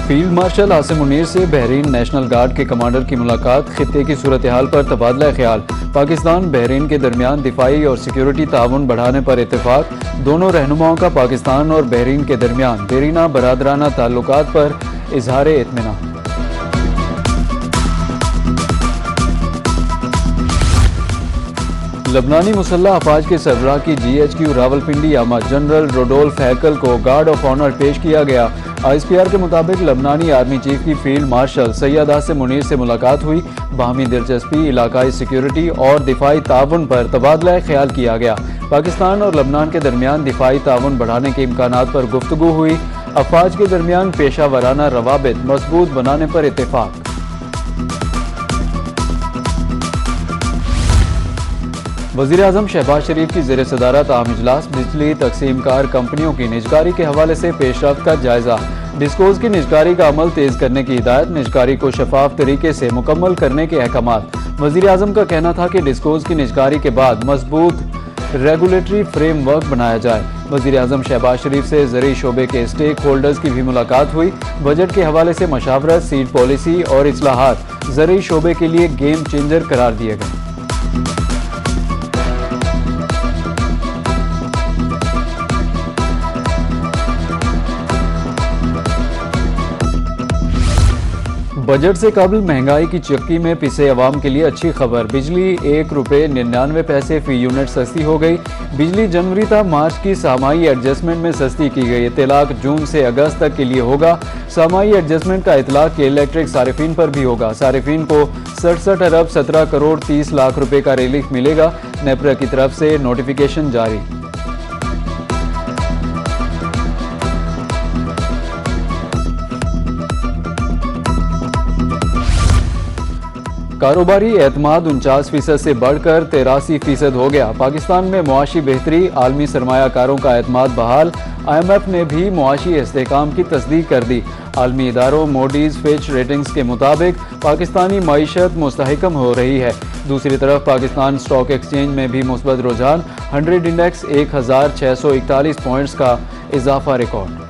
Field marshal Asim Munir से Bahrain national guard के commander की मुलाकात, खित्ते की सूरत हाल पर तबादला ख्याल। पाकिस्तान बहरीन के दरमियान दिफाई और सिक्योरिटी ताउन बढ़ाने पर इत्तेफाक। दोनों रहनुमाओं का पाकिस्तान और बहरीन के दरमियान देरीना बरादराना ताल्लुकात पर इजहार इत्मीनान। लबनानी मुसल्ह अफवाज के सरबराह की GHQ रावलपिंडी आमद, जनरल रोडोल्फ हैकल को गार्ड ऑफ ऑनर पेश किया गया। ISPR के मुताबिक लबनानी आर्मी चीफ की फील्ड मार्शल सैयद आसिम मुनीर से मुलाकात हुई। बाहमी दिलचस्पी, इलाकाई सिक्योरिटी और दिफाई ताउन पर तबादला ख्याल किया गया। पाकिस्तान और लबनान के दरमियान दिफाई ताउन बढ़ाने के इम्कानात पर गुफ्तगू हुई। अफवाज के दरमियान पेशा वराना रवाबित मजबूत बनाने पर इत्तेफाक। वज़ीर आज़म शहबाज शरीफ की ज़ेर सदारत आम इजलास, बिजली तकसीम कार कंपनियों की निजकारी के हवाले से पेशरफ्त का जायजा। डिस्कोज की निजकारी का अमल तेज करने की हिदायत, निजकारी को शफाफ तरीके से मुकम्मल करने के अहकामात। वज़ीर आज़म का कहना था कि डिस्कोज की निजकारी के बाद मजबूत रेगुलेटरी फ्रेमवर्क बनाया जाए। वज़ीर आज़म शहबाज शरीफ से ज़रूरी शोबे के स्टेक होल्डर्स की भी मुलाकात हुई। बजट के हवाले से मशावरत, सीड पॉलिसी और इस्लाहात ज़रूरी शोबे के लिए गेम चेंजर करार दिए गए। बजट से कबल महंगाई की चक्की में पिसे अवाम के लिए अच्छी खबर। बिजली ₹1.99 फी यूनिट सस्ती हो गई। बिजली जनवरी था मार्च की सामाई एडजस्टमेंट में सस्ती की गई। इतलाक जून से अगस्त तक के लिए होगा। सामाई एडजस्टमेंट का इतलाक के इलेक्ट्रिक सारिफिन पर भी होगा। सारिफिन को 67 अरब 17 करोड़ 30 लाख रुपए का रिलीफ मिलेगा। नेपरा की तरफ से नोटिफिकेशन जारी। कारोबारी एतमाद 49% से बढ़कर 83% हो गया। पाकिस्तान में मुआशी बेहतरी, आलमी सरमायाकारों का एतमाद बहाल। IMF ने भी मुआशी इस्तेहकाम की तस्दीक कर दी। आलमी इदारों मोडीज फिच रेटिंग्स के मुताबिक पाकिस्तानी मईशत मुस्तहकम हो रही है। दूसरी तरफ पाकिस्तान स्टॉक एक्सचेंज में भी मुस्बत रुझान। 100 इंडेक्स 1641 पॉइंट्स का इजाफा रिकॉर्ड।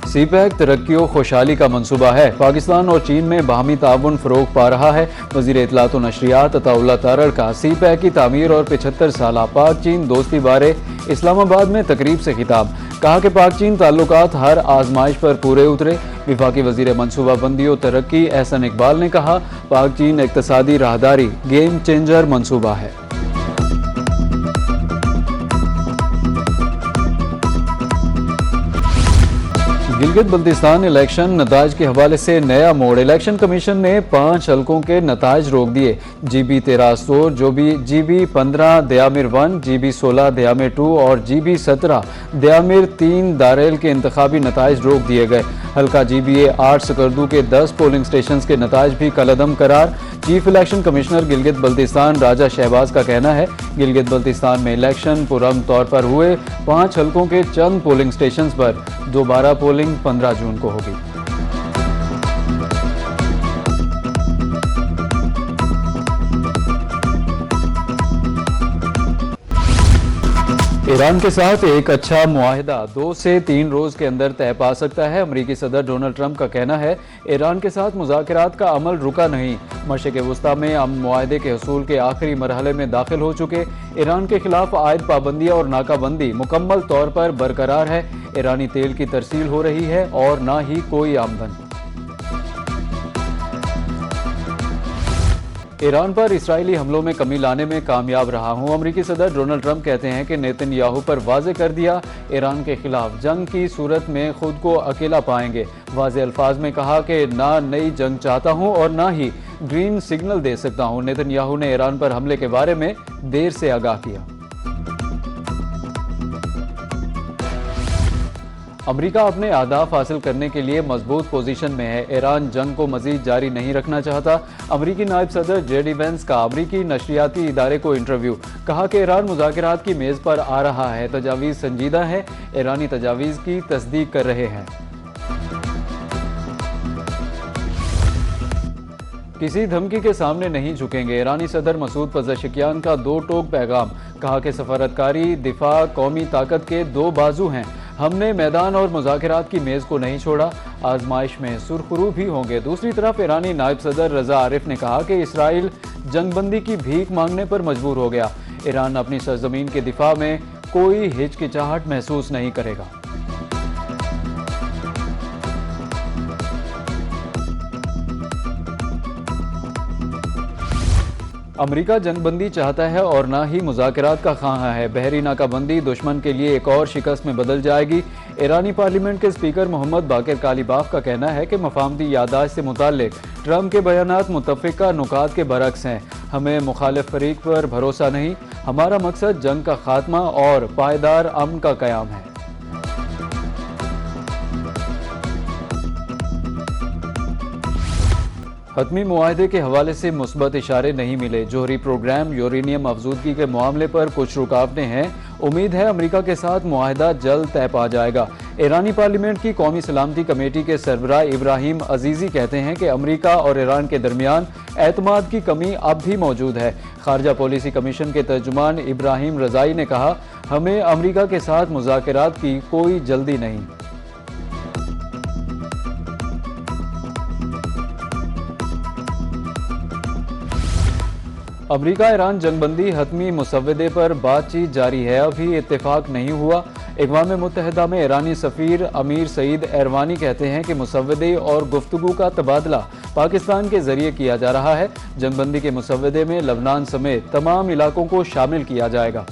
CPEC तरक्की और खुशहाली का मंसूबा है। पाकिस्तान और चीन में बाहमी ताउन फ़रोग पा रहा है। वज़ीर इत्तलात व नशरियात अताउल्लाह तारड़ का CPEC की तामीर और 75 साला पाक चीन दोस्ती बारे इस्लामाबाद में तकरीब से खिताब। कहा कि पाक चीन ताल्लुकात हर आजमाइश पर पूरे उतरे। विफाकी वज़ीर मनसूबा बंदी और तरक्की एहसन इकबाल ने कहा, पाक चीन इक़्तिसादी राहदारी गेम चेंजर मंसूबा है। गिलगित बल्तिस्तान इलेक्शन नताज के हवाले से नया मोड़। इलेक्शन कमीशन ने 5 हलकों के नताज रोक दिए। GB 13 store, GB 15 Diamer 1, GB 16 Diamer 2 और GB 17 दयामिर 3 दारेल के इंतखाबी नताज रोक दिए गए। हल्का GBA 8 सकरदू के 10 पोलिंग स्टेशन के नताज भी कलअदम करार। Chief election commissioner Gilgit Baltistan Raja Shahbaz का कहना है, गिलगित बल्तिस्तान में इलेक्शन पुरअमन तौर पर हुए। 5 हलकों के चंद पोलिंग स्टेशन पर दोबारा पोलिंग 15 जून को होगी। ईरान के साथ एक अच्छा मुआहिदा 2 से 3 रोज के अंदर तय पा सकता है। अमरीकी सदर डोनाल्ड ट्रंप का कहना है, ईरान के साथ मुज़ाकरात का अमल रुका नहीं। मशरिक़ वस्ता में अमन मुआहिदे के हसूल के आखिरी मरहले में दाखिल हो चुके। ईरान के खिलाफ आयद पाबंदियाँ और नाकाबंदी मुकम्मल तौर पर बरकरार है। ईरानी तेल की तरसील हो रही है और ना ही कोई आमदन। ईरान पर इसराइली हमलों में कमी लाने में कामयाब रहा हूं। अमरीकी सदर डोनाल्ड ट्रंप कहते हैं कि नेतन्याहू पर वाज़े कर दिया, ईरान के खिलाफ जंग की सूरत में खुद को अकेला पाएंगे। वाज़े अल्फाज में कहा कि ना नई जंग चाहता हूं और ना ही ग्रीन सिग्नल दे सकता हूं। नेतन्याहू ने ईरान पर हमले के बारे में देर से आगाह किया। अमेरिका अपने अहदाफ हासिल करने के लिए मजबूत पोजीशन में है। ईरान जंग को मजीद जारी नहीं रखना चाहता। अमेरिकी नायब सदर JD वेंस का अमेरिकी नशरियाती इदारे को इंटरव्यू। कहा कि ईरान मुज़ाकरात की मेज़ पर आ रहा है, तजावीज़ संजीदा है, ईरानी तजावीज़ की तस्दीक कर रहे हैं। किसी धमकी के सामने नहीं झुकेंगे। ईरानी सदर मसूद पज़ेशकियान का दो टोक पैगाम। कहा कि सफारतकारी, दिफा, कौमी ताकत के दो बाजू हैं। हमने मैदान और मुज़ाकरात की मेज़ को नहीं छोड़ा। आजमाइश में सुरखरू भी होंगे। दूसरी तरफ ईरानी नायब सदर रजा आरिफ ने कहा कि इसराइल जंगबंदी की भीख मांगने पर मजबूर हो गया। ईरान अपनी सरजमीन के दिफा में कोई हिचकिचाहट महसूस नहीं करेगा। अमेरिका जंगबंदी चाहता है और ना ही मुज़ाकरात का ख्वाह है। बहरी नाकाबंदी दुश्मन के लिए एक और शिकस्त में बदल जाएगी। ईरानी पार्लियामेंट के स्पीकर मोहम्मद बाकिर कालीबाफ का कहना है कि मफाहमती याददाश्त से मुताल्लिक ट्रंप के बयानात मुत्तफ़िका नुकात के बरक्स हैं। हमें मुखालिफ फरीक पर भरोसा नहीं। हमारा मकसद जंग का खात्मा और पायदार अमन का क़याम है। हतमी मुआहदे के हवाले से मुस्बत इशारे नहीं मिले। जोहरी प्रोग्राम यूरेनियम अफजूदगी के मामले पर कुछ रुकावटें हैं। उम्मीद है अमेरिका के साथ मुआहदा जल्द तय पा जाएगा। ईरानी पार्लियामेंट की कौमी सलामती कमेटी के सरबराह इब्राहिम अजीज़ी कहते हैं कि अमेरिका और ईरान के दरमियान एतमाद की कमी अब भी मौजूद है। खारजा पॉलिसी कमीशन के तर्जुमान इब्राहिम रज़ाई ने कहा, हमें अमेरिका के साथ मुज़ाकरात की कोई जल्दी नहीं। अमेरिका ईरान जंगबंदी हतमी मुसव्वदे पर बातचीत जारी है। अभी इत्तेफाक नहीं हुआ। अक़वाम मुत्तहिदा में ईरानी सफ़ीर अमीर सईद एरवानी कहते हैं कि मुसव्वदे और गुफ्तगू का तबादला पाकिस्तान के जरिए किया जा रहा है। जंगबंदी के मुसव्वदे में लबनान समेत तमाम इलाकों को शामिल किया जाएगा।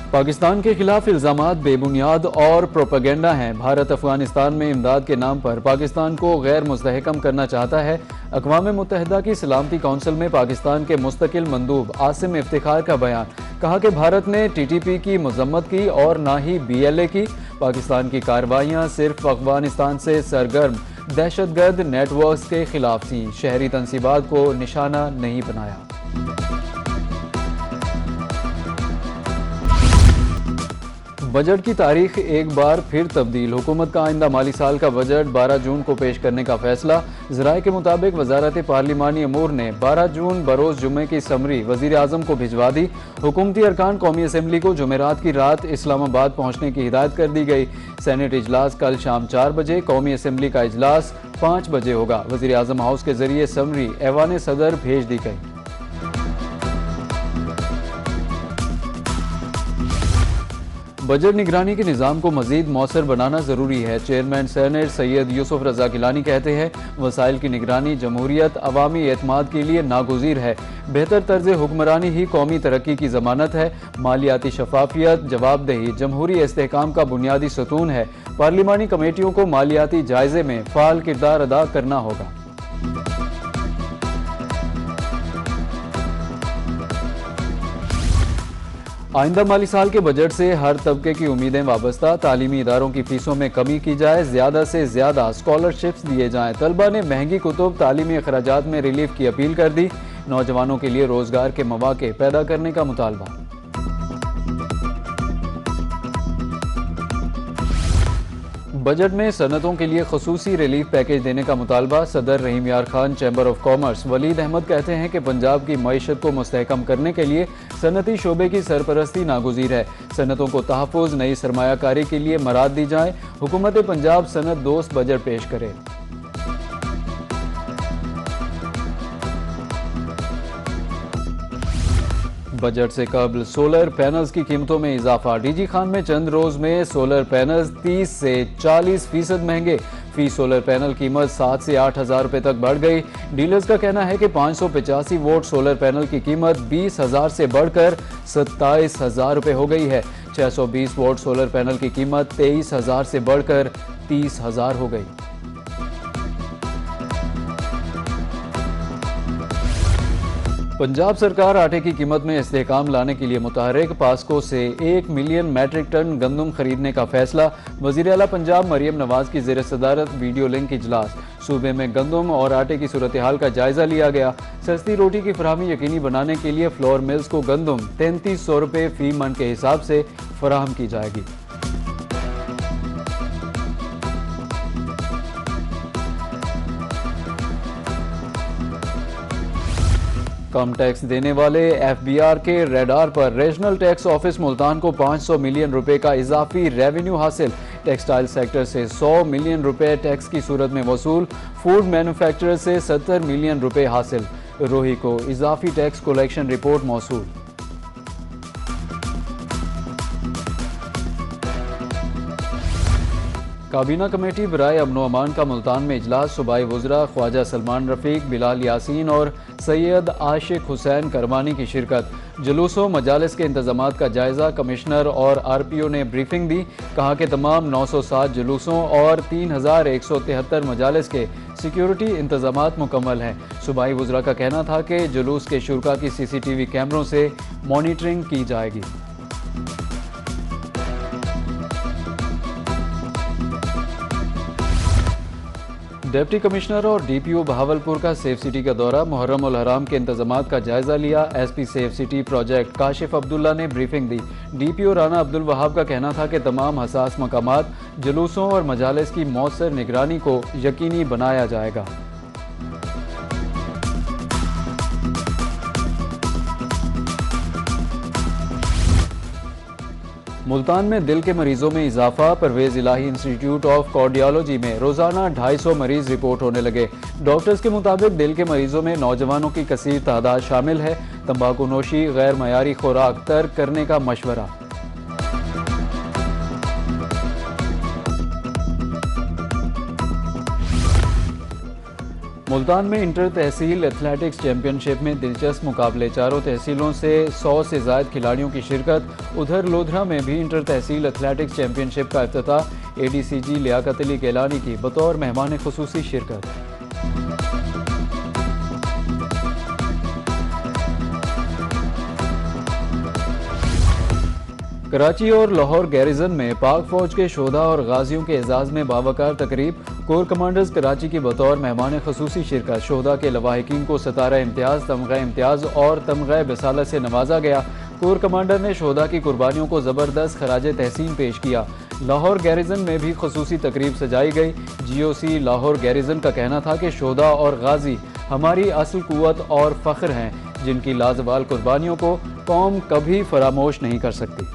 पाकिस्तान के खिलाफ इल्ज़ामात बेबुनियाद और प्रोपेगेंडा हैं। भारत अफगानिस्तान में इमदाद के नाम पर पाकिस्तान को गैर मुस्तहकम करना चाहता है। अक़वाम मुत्तहिदा की सलामती कौंसिल में पाकिस्तान के मुस्तकिल मंदूब आसिम इफ्तिखार का बयान। कहा कि भारत ने TTP की मजम्मत की और ना ही BLA की। पाकिस्तान की कार्रवाइयाँ सिर्फ अफगानिस्तान से सरगर्म दहशतगर्द नेटवर्क के खिलाफ थीं। शहरी तनसीबात को निशाना नहीं बनाया। बजट की तारीख एक बार फिर तब्दील। हुकूमत का आइंदा माली साल का बजट 12 जून को पेश करने का फैसला। ज़राए के मुताबिक वजारत पार्लिमानी अमूर ने 12 जून बरोज़ जुम्मे की समरी वज़ीर आज़म को भिजवा दी। हुकूमती अरकान कौमी असम्बली को जुमेरात की रात इस्लामाबाद पहुँचने की हिदायत कर दी गई। सेनेट इजलास कल शाम 4 बजे, कौमी असम्बली का इजलास 5 बजे होगा। वज़ीर आज़म हाउस के जरिए समरी ऐवान सदर भेज दी गई। बजट निगरानी के निज़ाम को मज़ीद मौसर बनाना ज़रूरी है। चेयरमैन सेनेट सैयद यूसुफ रज़ा गिलानी कहते हैं, वसाइल की निगरानी जमहूरियत अवामी एतमाद के लिए नागुज़ीर है। बेहतर तर्ज हुक्मरानी ही कौमी तरक्की की ज़मानत है। मालियाती शफाफियत, जवाबदेही जमहूरी इस्तेहकाम का बुनियादी सतून है। पार्लिमानी कमेटियों को मालियाती जायज़े में फ़ाल किरदार अदा करना होगा। आइंदा माली साल के बजट से हर तबके की उम्मीदें वाबस्ता। तालीमी इदारों की फीसों में कमी की जाए, ज़्यादा से ज़्यादा स्कॉलरशिप्स दिए जाएँ। तलबा ने महंगी कुतुब, तालीमी अखराजात में रिलीफ की अपील कर दी। नौजवानों के लिए रोज़गार के मौके पैदा करने का मुतालबा। बजट में सनतों के लिए खसूसी रिलीफ पैकेज देने का मुतालबा। सदर Rahim Yar Khan chamber of commerce Waleed Ahmed कहते हैं कि पंजाब की मईशत को मुस्तहकम करने के लिए सनती शोबे की सरपरस्ती नागुज़ीर है। सनतों को तहफ़्फ़ुज़, नई सरमायाकारी के लिए मराद दी जाए। हुकूमत पंजाब सनत दोस्त बजट पेश करे। बजट से कबल सोलर पैनल्स की कीमतों में इजाफा। DG खान में चंद रोज में सोलर पैनल्स 30 से 40% महंगे। फी सोलर पैनल कीमत 7 से 8 हज़ार रुपये तक बढ़ गई। डीलर्स का कहना है कि 585 वोट सोलर पैनल की कीमत 20 हज़ार से बढ़कर 27 हज़ार रुपये हो गई है। 620 वोट सोलर पैनल की कीमत 23 हज़ार से बढ़कर 30 हज़ार हो गई। पंजाब सरकार आटे की कीमत में इस्तेहकाम लाने के लिए मुतहरिक। पास्को से 1 मिलियन मैट्रिक टन गंदम खरीदने का फैसला। वज़ीर आला पंजाब मरियम नवाज की ज़ेर सदारत वीडियो लिंक इजलास। सूबे में गंदम और आटे की सूरत हाल का जायजा लिया गया। सस्ती रोटी की फराहमी यकीनी बनाने के लिए फ्लोर मिल्स को गंदम 3300 रुपये फी मन के हिसाब से फराहम की जाएगी। कम टैक्स देने वाले FBR के रेडार पर रीजनल टैक्स ऑफिस मुल्तान को 500 मिलियन रुपए का इजाफी रेवेन्यू हासिल। टेक्सटाइल सेक्टर से 100 मिलियन रुपए टैक्स की सूरत में वसूल। फूड मैन्युफैक्चरर से 70 मिलियन रुपए हासिल। रोही को इजाफी टैक्स कलेक्शन रिपोर्ट मौसूल। काबीना कमेटी बराए अमन अमान का मुल्तान में इजलास। सूबाई वज़रा ख्वाजा सलमान रफ़ीक, बिलाल यासीन और सैयद आशिक हुसैन करमानी की शिरकत। जुलूसों मजालिस के इंतजामात का जायजा। कमिश्नर और RPO ने ब्रीफिंग दी। कहा कि तमाम 907 जुलूसों और 3173 मजालिस के सिक्योरिटी इंतजामात मुकम्मल हैं। सूबाई वज़रा का कहना था कि जुलूस के शुरका की CCTV कैमरों से मॉनिटरिंग की जाएगी। डिप्टी कमिश्नर और DPO बहावलपुर का सेफ सिटी का दौरा। मुहर्रम उल हराम के इंतजामात का जायजा लिया। SP safe city project Kashif Abdullah ने ब्रीफिंग दी। DPO राना अब्दुल वहाब का कहना था कि तमाम हसास मकामात, जुलूसों और मजालिस की मौसर निगरानी को यकीनी बनाया जाएगा। मुल्तान में दिल के मरीजों में इजाफा। परवेज इलाही इंस्टीट्यूट ऑफ कार्डियोलॉजी में रोजाना 250 मरीज रिपोर्ट होने लगे। डॉक्टर्स के मुताबिक दिल के मरीजों में नौजवानों की कसीर तादाद शामिल है। तंबाकू नोशी, गैर मयारी खुराक तर्क करने का मशवरा। मुल्तान में इंटर तहसील एथलेटिक्स चैंपियनशिप में दिलचस्प मुकाबले। चारों तहसीलों से 100 से ज़ायद खिलाड़ियों की शिरकत। उधर लोधरा में भी इंटर तहसील एथलेटिक्स चैंपियनशिप का इफ्तिताह। ADCG लियाकत अली केलानी की बतौर मेहमान खुसूसी शिरकत। कराची और लाहौर गैरिजन में पाक फौज के शोधा और गाजियों के एजाज में बावकार तकरीब। कोर कमांडर्स कराची की बतौर मेहमान खसूसी शिरकत। शोधा के लवाहिकीन को सितारा इम्तियाज, तमगा इम्तियाज और तमगा बसालत से नवाजा गया। कोर कमांडर ने शोधा की कुर्बानियों को ज़बरदस्त खराज तहसीन पेश किया। लाहौर गैरिजन में भी खसूसी तकरीब सजाई गई। GOC लाहौर गैरिजन का कहना था कि शोधा और गाजी हमारी असल कुव्वत और फ़ख्र हैं, जिनकी लाजवाल कुर्बानियों को कौम कभी फरामोश नहीं कर सकती।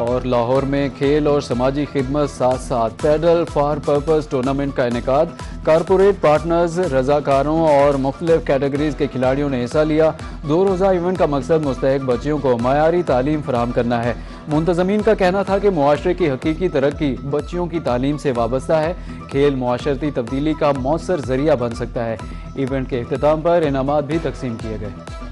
और लाहौर में खेल और समाजी खिदमत साथ साथ पैडल फॉर पर्पस टूर्नामेंट का इनेकाद। कारपोरेट पार्टनर्स, रजाकारों और मुख्तलिफ कैटेगरीज के खिलाड़ियों ने हिस्सा लिया। 2 रोज़ा इवेंट का मकसद मुस्तहक बच्चियों को मयारी तालीम फराहम करना है। मुंतज़मीन का कहना था कि मुआशरे की हकीकी तरक्की बच्चियों की तालीम से वाबस्ता है। खेल मुआशरती तब्दीली का मौसर जरिया बन सकता है। इवेंट के इख्तिताम पर इनामात भी तकसीम किए गए।